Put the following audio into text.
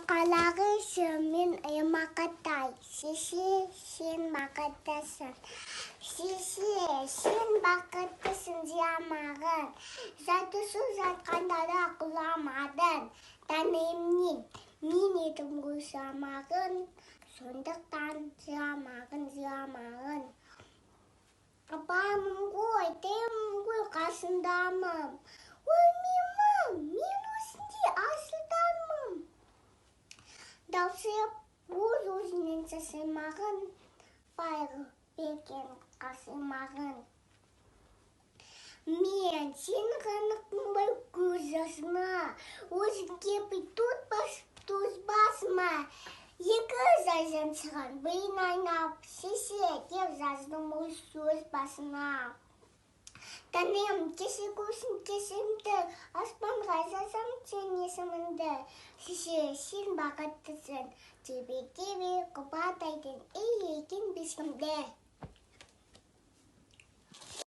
қалағышы мен мақаттай, шеше, сен бақыттысың. Шеше, сен бақыттысың жамағын, жатысыз жатқанда да құламадың. Тәнемнен мен едім ғой жамағын, сондықтан жамағын. Апамын ғой, тәйімін ғой, қасындамын. Өлмеймін, мен осындай асылданмын. Даусып, өз-өзінен жасаймағын, байғы берген қасымағын. Мен сен ғанықпын бай көз жасыма, өзіңге бүй тұз басыма. Екі зайжан шыған бейін айнап, шеше деп жаздым ой сөз басына. Тәнем кеше көшін кешімді, аспанға жазам сен есіміңді. Шеше, сен бақыттысың, тебе құбатайдың ей екен бесімді.